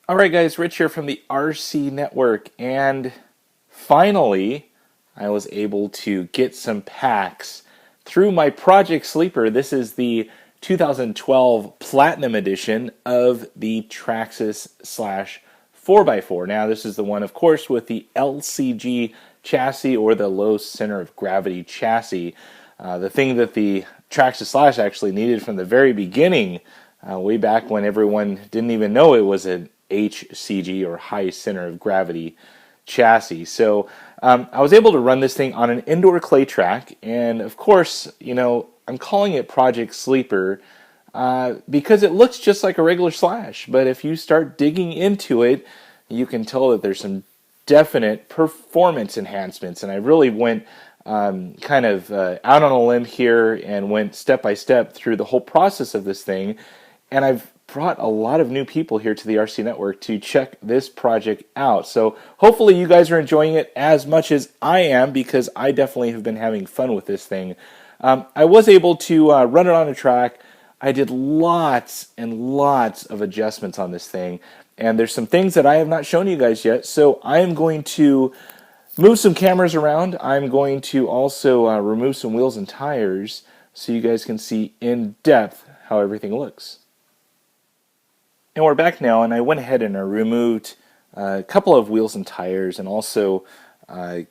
All right, guys, Rich here from the RCNetwork, and finally, I was able to get some packs through my Project Sleeper. This is the 2012 Platinum Edition of the Traxxas slash 4x4. Now, this is the one, of course, with the LCG chassis or the low center of gravity chassis. The thing that the Traxxas Slash actually needed from the very beginning, way back when everyone didn't even know it was an HCG or high center of gravity chassis. So I was able to run this thing on an indoor clay track, and of course, I'm calling it Project Sleeper because it looks just like a regular Slash, but if you start digging into it, you can tell that there's some definite performance enhancements, and I really went out on a limb here and went step by step through the whole process of this thing, and I've brought a lot of new people here to the RCNetwork to check this project out. So hopefully you guys are enjoying it as much as I am, because I definitely have been having fun with this thing. I was able to run it on a track. I did lots and lots of adjustments on this thing, and there's some things that I have not shown you guys yet, so I am going to move some cameras around. I'm going to also remove some wheels and tires so you guys can see in depth how everything looks. And we're back now, and I went ahead and I removed a couple of wheels and tires, and also kind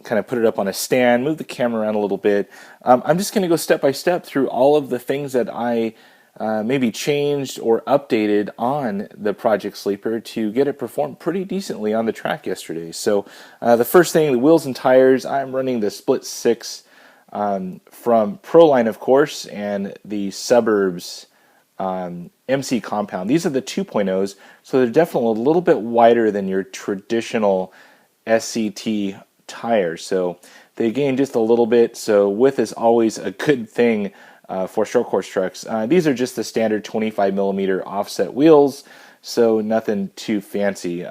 of put it up on a stand, move the camera around a little bit. I'm just going to go step by step through all of the things that I maybe changed or updated on the Project Sleeper to get it performed pretty decently on the track yesterday. So the first thing, the wheels and tires, I'm running the Split 6 from Proline, of course, and the Suburbs MC Compound. These are the 2.0s, so they're definitely a little bit wider than your traditional SCT tires. So they gain just a little bit, so width is always a good thing for short course trucks. These are just the standard 25mm offset wheels, so nothing too fancy.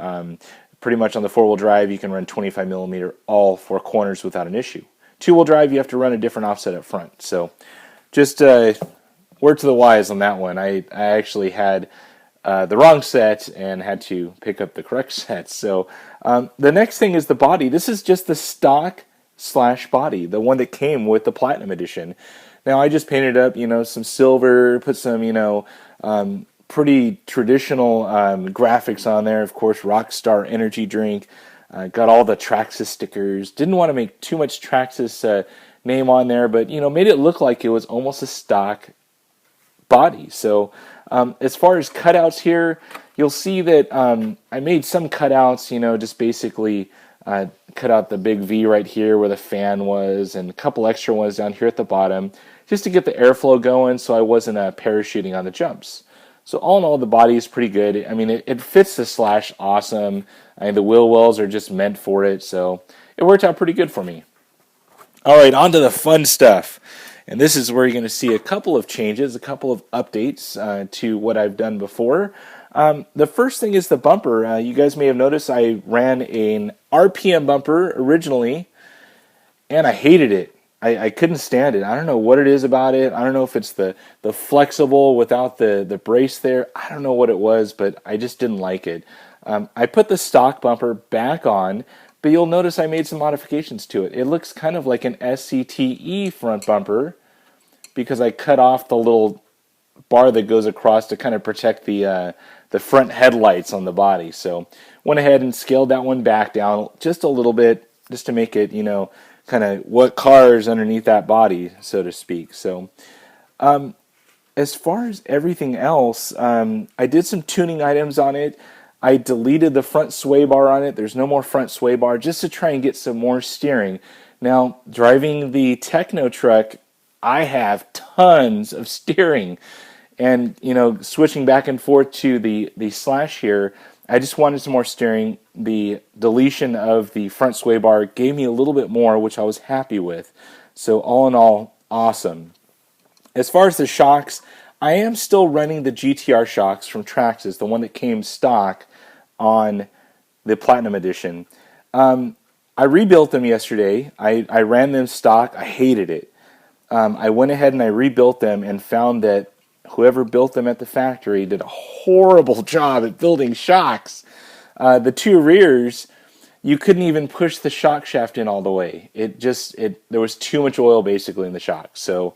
Pretty much on the 4-wheel drive, you can run 25mm all 4 corners without an issue. 2-wheel drive, you have to run a different offset up front. So just word to the wise on that one. I actually had the wrong set and had to pick up the correct set. So the next thing is the body. This is just the stock Slash body, the one that came with the Platinum Edition. Now I just painted up, some silver, put some, pretty traditional graphics on there. Of course, Rockstar energy drink. Got all the Traxxas stickers. Didn't want to make too much Traxxas name on there, but made it look like it was almost a stock body. So as far as cutouts here, you'll see that I made some cutouts, just basically cut out the big V right here where the fan was, and a couple extra ones down here at the bottom, just to get the airflow going so I wasn't parachuting on the jumps. So all in all, the body is pretty good. I mean, it fits the Slash awesome. I mean, the wheel wells are just meant for it, so it worked out pretty good for me. All right, on to the fun stuff. And this is where you're going to see a couple of changes, a couple of updates to what I've done before. The first thing is the bumper. You guys may have noticed I ran an RPM bumper originally, and I hated it. I couldn't stand it. I don't know what it is about it. I don't know if it's the flexible without the brace there. I don't know what it was, but I just didn't like it. I put the stock bumper back on, but you'll notice I made some modifications to it. It looks kind of like an SCTE front bumper because I cut off the little bar that goes across to kind of protect the front headlights on the body. So went ahead and scaled that one back down just a little bit, just to make it, kind of what car is underneath that body, so to speak. So as far as everything else, I did some tuning items on it. I deleted the front sway bar on it. There's no more front sway bar, just to try and get some more steering. Now, driving the Techno truck, I have tons of steering. And, switching back and forth to the Slash here, I just wanted some more steering. The deletion of the front sway bar gave me a little bit more, which I was happy with. So all in all, awesome. As far as the shocks, I am still running the GTR shocks from Traxxas, the one that came stock on the Platinum Edition. I rebuilt them yesterday. I ran them stock. I hated it. I went ahead and I rebuilt them and found that whoever built them at the factory did a horrible job at building shocks. The two rears, you couldn't even push the shock shaft in all the way. There was too much oil basically in the shocks. So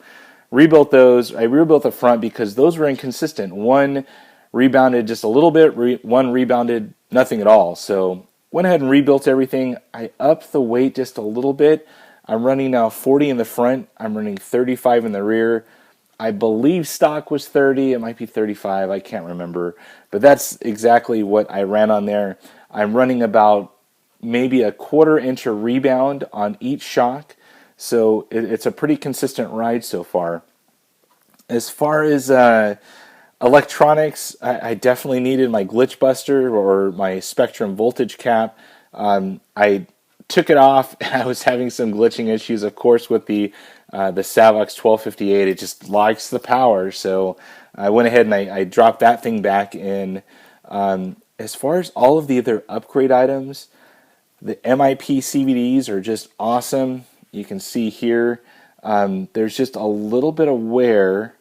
rebuilt those. I rebuilt the front because those were inconsistent. One rebounded just a little bit, one rebounded nothing at all. So went ahead and rebuilt everything. I upped the weight just a little bit. I'm running now 40 in the front. I'm running 35 in the rear. I believe stock was 30. It might be 35. I can't remember. But that's exactly what I ran on there. I'm running about maybe a 1/4 inch rebound on each shock. So it's a pretty consistent ride so far. As far as electronics, I definitely needed my glitch buster or my spectrum voltage cap. I took it off. I was having some glitching issues, of course, with the Savox 1258. It just likes the power, so I went ahead and I dropped that thing back in. As far as all of the other upgrade items, the MIP CVDs are just awesome. You can see here, there's just a little bit of wear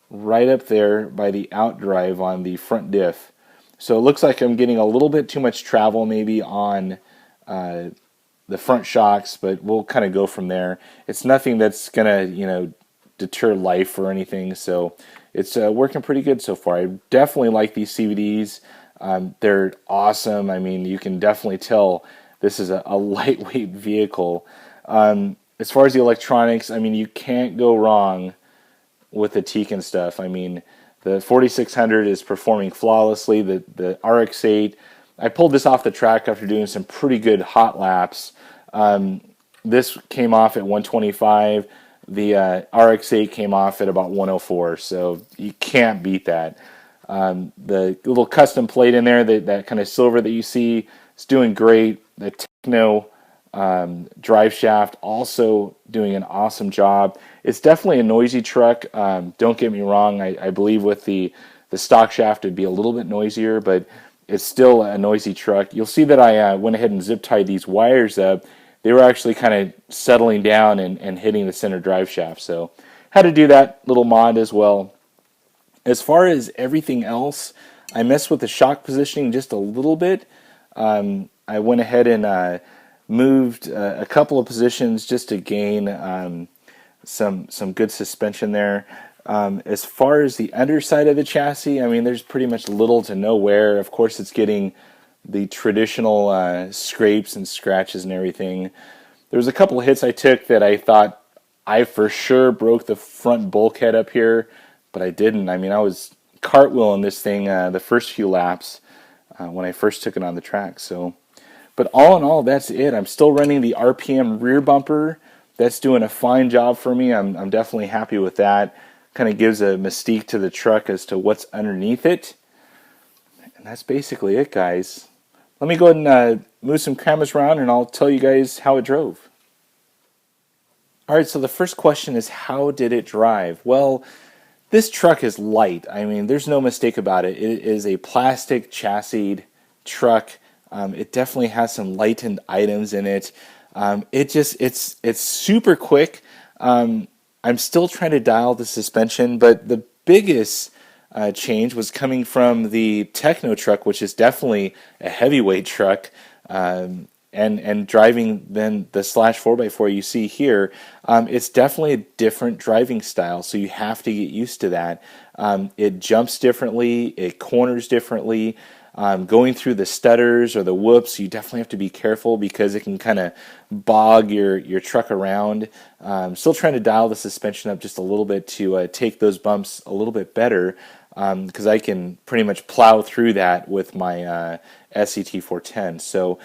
right up there by the outdrive on the front diff. So it looks like I'm getting a little bit too much travel maybe on the front shocks, but we'll kind of go from there. It's nothing that's gonna, deter life or anything. So it's working pretty good so far. I definitely like these CVDs. They're awesome. I mean, you can definitely tell this is a lightweight vehicle. As far as the electronics, I mean, you can't go wrong with the Tekin stuff. I mean, the 4600 is performing flawlessly. The RX8, I pulled this off the track after doing some pretty good hot laps. This came off at 125. The RX8 came off at about 104, so you can't beat that. The little custom plate in there, that kind of silver that you see, is doing great. The Techno drive shaft also doing an awesome job. It's definitely a noisy truck. Don't get me wrong. I believe with the stock shaft it'd be a little bit noisier, but it's still a noisy truck. You'll see that I went ahead and zip tied these wires up. They were actually kind of settling down and hitting the center drive shaft. So had to do that little mod as well. As far as everything else, I messed with the shock positioning just a little bit. I went ahead and moved a couple of positions just to gain some good suspension there. As far as the underside of the chassis, I mean, there's pretty much little to no wear. Of course, it's getting the traditional scrapes and scratches and everything. There was a couple of hits I took that I thought I for sure broke the front bulkhead up here, but I didn't. I mean, I was cartwheeling this thing the first few laps when I first took it on the track. So, but all in all, that's it. I'm still running the RPM rear bumper. That's doing a fine job for me. I'm definitely happy with that. Kind of gives a mystique to the truck as to what's underneath it. And that's basically it, guys. Let me go ahead and move some cameras around and I'll tell you guys how it drove. Alright, so the first question is, how did it drive? Well, this truck is light. I mean, there's no mistake about it. It is a plastic chassis truck. It definitely has some lightened items in it. It's super quick. I'm still trying to dial the suspension, but the biggest change was coming from the Techno truck, which is definitely a heavyweight truck, and driving then the Slash 4x4 you see here. It's definitely a different driving style, so you have to get used to that. It jumps differently, it corners differently. Going through the stutters or the whoops, you definitely have to be careful because it can kind of bog your truck around. Still trying to dial the suspension up just a little bit to take those bumps a little bit better, because I can pretty much plow through that with my SCT 410. So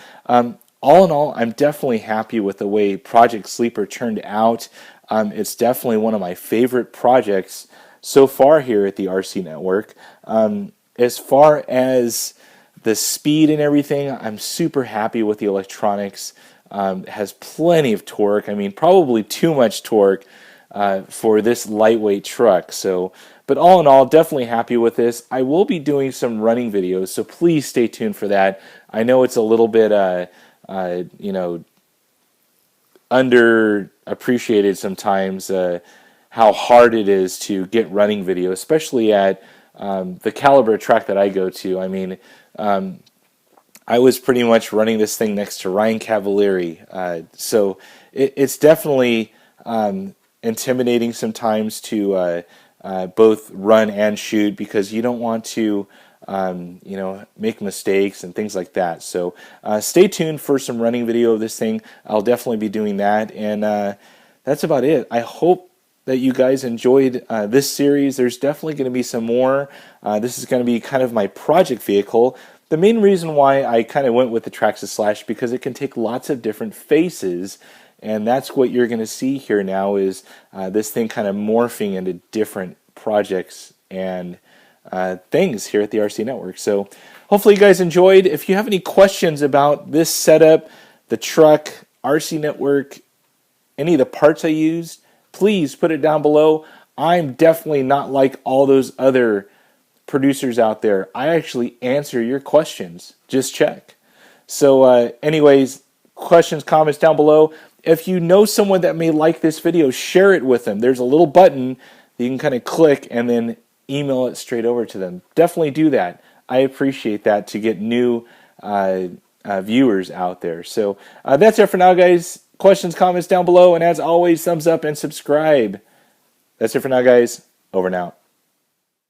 all in all, I'm definitely happy with the way Project Sleeper turned out. It's definitely one of my favorite projects so far here at the RC Network. As far as the speed and everything, I'm super happy with the electronics. It has plenty of torque. I mean, probably too much torque for this lightweight truck. So, but all in all, definitely happy with this. I will be doing some running videos, so please stay tuned for that. I know it's a little bit, underappreciated sometimes. how hard it is to get running video, especially at the caliber track that I go to. I mean, I was pretty much running this thing next to Ryan Cavalieri, so it's definitely intimidating sometimes to both run and shoot, because you don't want to make mistakes and things like that. So stay tuned for some running video of this thing. I'll definitely be doing that, and that's about it. I hope that you guys enjoyed this series. There's definitely going to be some more. This is going to be kind of my project vehicle. The main reason why I kind of went with the Traxxas Slash, because it can take lots of different faces, and that's what you're going to see here now, is this thing kind of morphing into different projects and things here at the RC Network. So hopefully you guys enjoyed. If you have any questions about this setup, the truck, RC Network, any of the parts I used, please put it down below. I'm definitely not like all those other producers out there. I actually answer your questions. Just check. So anyways, questions, comments down below. If you know someone that may like this video, share it with them. There's a little button that you can kind of click and then email it straight over to them. Definitely do that. I appreciate that, to get new viewers out there. So that's it for now, guys. Questions, comments down below, and as always, thumbs up and subscribe. That's it for now, guys. Over and out.